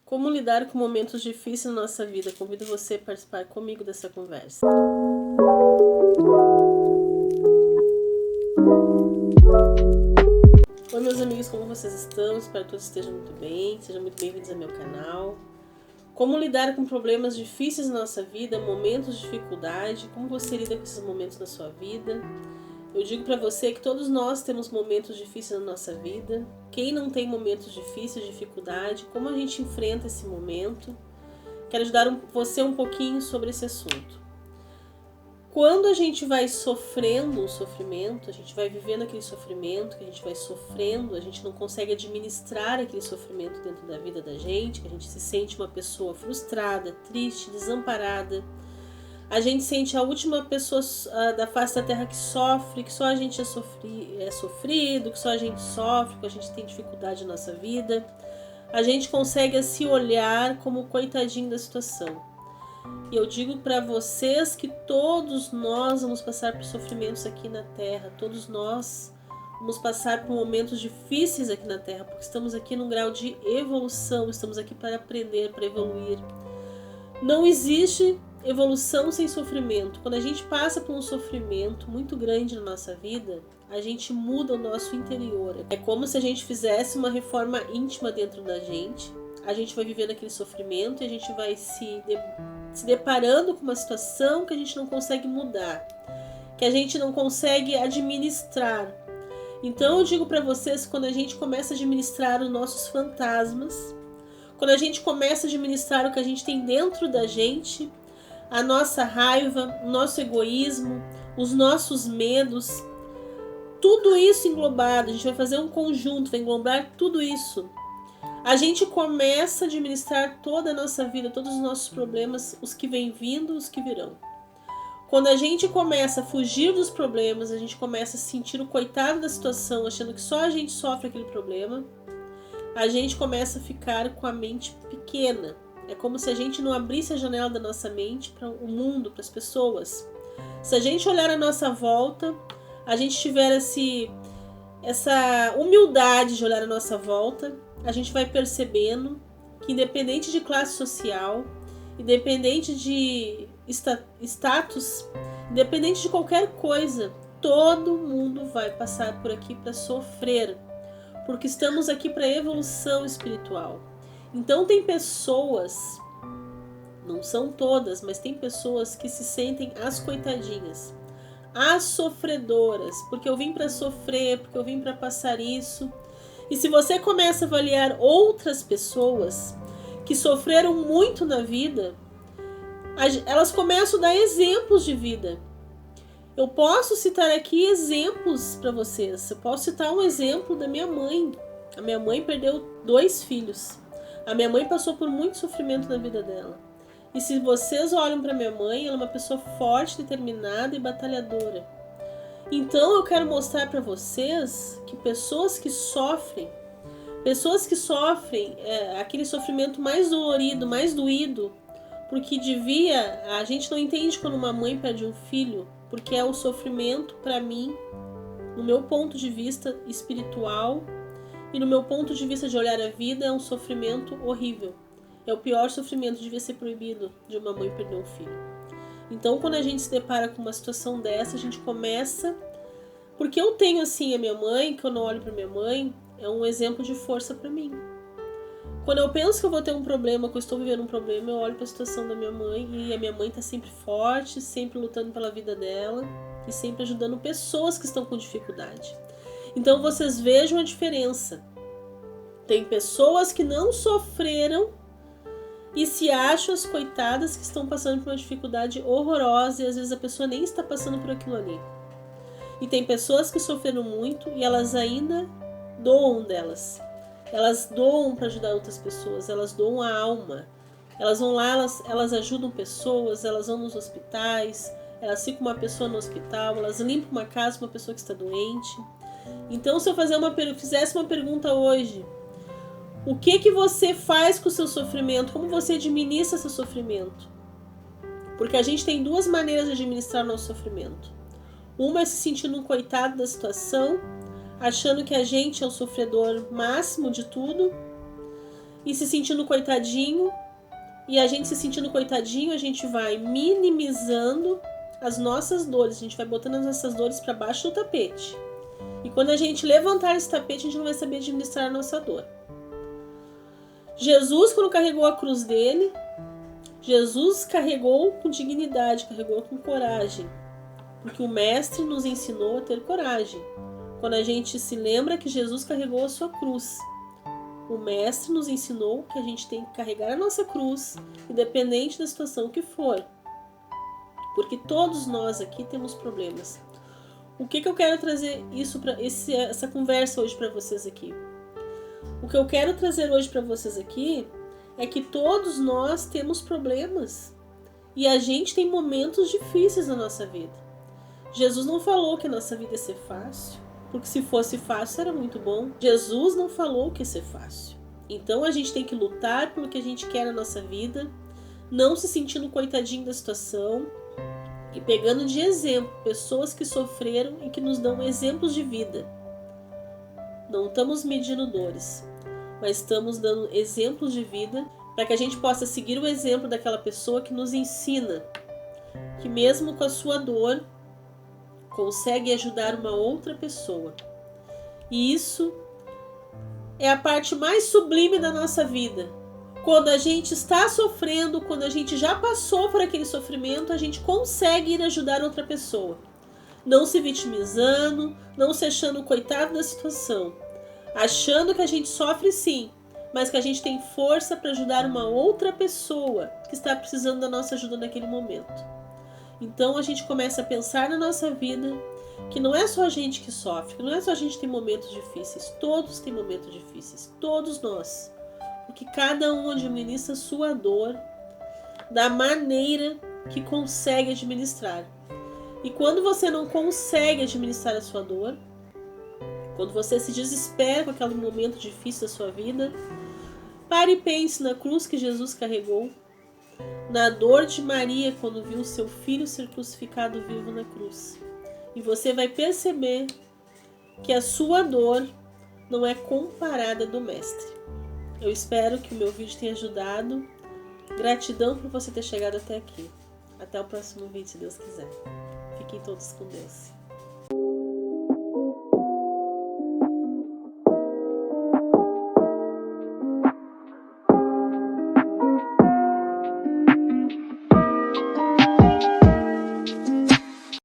Como lidar com momentos difíceis na nossa vida? Convido você a participar comigo dessa conversa. Oi, meus amigos, como vocês estão? Espero que todos estejam muito bem. Sejam muito bem-vindos ao meu canal. Como lidar com problemas difíceis na nossa vida, momentos de dificuldade, como você lida com esses momentos na sua vida? Eu digo para você que todos nós temos momentos difíceis na nossa vida. Quem não tem momentos difíceis, dificuldade, como a gente enfrenta esse momento? Quero ajudar você um pouquinho sobre esse assunto. Quando a gente vai sofrendo um sofrimento, a gente vai vivendo aquele sofrimento, que a gente vai sofrendo, a gente não consegue administrar aquele sofrimento dentro da vida da gente, que a gente se sente uma pessoa frustrada, triste, desamparada. A gente sente a última pessoa da face da terra que sofre, que só a gente é sofrido, que só a gente sofre, que a gente tem dificuldade na nossa vida. A gente consegue se olhar como o coitadinho da situação. E eu digo para vocês que todos nós vamos passar por sofrimentos aqui na terra, todos nós vamos passar por momentos difíceis aqui na terra, porque estamos aqui num grau de evolução, estamos aqui para aprender, para evoluir. Não existe evolução sem sofrimento. Quando a gente passa por um sofrimento muito grande na nossa vida, a gente muda o nosso interior. É como se a gente fizesse uma reforma íntima dentro da gente. A gente vai vivendo aquele sofrimento e a gente vai se deparando com uma situação que a gente não consegue mudar, que a gente não consegue administrar. Então eu digo para vocês, quando a gente começa a administrar os nossos fantasmas, quando a gente começa a administrar o que a gente tem dentro da gente, a nossa raiva, o nosso egoísmo, os nossos medos, tudo isso englobado, a gente vai fazer um conjunto, vai englobar tudo isso. A gente começa a administrar toda a nossa vida, todos os nossos problemas, os que vêm vindo, os que virão. Quando a gente começa a fugir dos problemas, a gente começa a sentir o coitado da situação, achando que só a gente sofre aquele problema, a gente começa a ficar com a mente pequena. É como se a gente não abrisse a janela da nossa mente para o mundo, para as pessoas. Se a gente olhar à nossa volta, a gente tiver essa humildade de olhar à nossa volta, a gente vai percebendo que, independente de classe social, independente de status, independente de qualquer coisa, todo mundo vai passar por aqui para sofrer, porque estamos aqui para evolução espiritual. Então tem pessoas, não são todas, mas tem pessoas que se sentem as coitadinhas, as sofredoras, porque eu vim para sofrer, porque eu vim para passar isso. E se você começa a avaliar outras pessoas que sofreram muito na vida, elas começam a dar exemplos de vida. Eu posso citar aqui exemplos para vocês. Eu posso citar um exemplo da minha mãe. A minha mãe perdeu 2 filhos. A minha mãe passou por muito sofrimento na vida dela. E se vocês olham para minha mãe, ela é uma pessoa forte, determinada e batalhadora. Então eu quero mostrar para vocês que pessoas que sofrem aquele sofrimento mais dolorido, mais doído, porque a gente não entende quando uma mãe perde um filho, porque é o sofrimento, para mim, no meu ponto de vista espiritual e no meu ponto de vista de olhar a vida, é um sofrimento horrível. É o pior sofrimento, devia ser proibido de uma mãe perder um filho. Então, quando a gente se depara com uma situação dessa, a gente começa... Porque eu tenho, assim, a minha mãe, quando eu olho para minha mãe, é um exemplo de força para mim. Quando eu penso que eu vou ter um problema, que eu estou vivendo um problema, eu olho para a situação da minha mãe e a minha mãe está sempre forte, sempre lutando pela vida dela e sempre ajudando pessoas que estão com dificuldade. Então, vocês vejam a diferença. Tem pessoas que não sofreram e se acham as coitadas que estão passando por uma dificuldade horrorosa e às vezes a pessoa nem está passando por aquilo ali. E tem pessoas que sofreram muito e elas ainda doam delas. Elas doam para ajudar outras pessoas, elas doam a alma. Elas vão lá, elas ajudam pessoas, elas vão nos hospitais, elas ficam com uma pessoa no hospital, elas limpam uma casa com uma pessoa que está doente. Então, se eu fizesse uma pergunta hoje, o que você faz com o seu sofrimento? Como você administra seu sofrimento? Porque a gente tem 2 maneiras de administrar o nosso sofrimento. Uma é se sentindo um coitado da situação, achando que a gente é o sofredor máximo de tudo, e se sentindo coitadinho. E a gente se sentindo coitadinho, a gente vai minimizando as nossas dores. A gente vai botando as nossas dores para baixo do tapete. E quando a gente levantar esse tapete, a gente não vai saber administrar a nossa dor. Jesus, quando carregou a cruz dele, Jesus carregou com dignidade, carregou com coragem. Porque o Mestre nos ensinou a ter coragem. Quando a gente se lembra que Jesus carregou a sua cruz, o Mestre nos ensinou que a gente tem que carregar a nossa cruz, independente da situação que for. Porque todos nós aqui temos problemas. O que eu quero trazer essa conversa hoje para vocês aqui? O que eu quero trazer hoje para vocês aqui é que todos nós temos problemas. E a gente tem momentos difíceis na nossa vida. Jesus não falou que a nossa vida ia ser fácil, porque se fosse fácil era muito bom. Jesus não falou que ia ser fácil. Então a gente tem que lutar pelo que a gente quer na nossa vida, não se sentindo coitadinho da situação e pegando de exemplo pessoas que sofreram e que nos dão exemplos de vida. Não estamos medindo dores, mas estamos dando exemplos de vida para que a gente possa seguir o exemplo daquela pessoa que nos ensina que mesmo com a sua dor, consegue ajudar uma outra pessoa. E isso é a parte mais sublime da nossa vida. Quando a gente está sofrendo, quando a gente já passou por aquele sofrimento, a gente consegue ir ajudar outra pessoa. Não se vitimizando, não se achando coitado da situação. Achando que a gente sofre sim, mas que a gente tem força para ajudar uma outra pessoa que está precisando da nossa ajuda naquele momento. Então a gente começa a pensar na nossa vida que não é só a gente que sofre, que não é só a gente que tem momentos difíceis, todos têm momentos difíceis, todos nós. Porque cada um administra a sua dor da maneira que consegue administrar. E quando você não consegue administrar a sua dor, quando você se desespera com aquele momento difícil da sua vida, pare e pense na cruz que Jesus carregou, na dor de Maria quando viu seu filho ser crucificado vivo na cruz. E você vai perceber que a sua dor não é comparada à do Mestre. Eu espero que o meu vídeo tenha ajudado. Gratidão por você ter chegado até aqui. Até o próximo vídeo, se Deus quiser. Fiquem todos com Deus.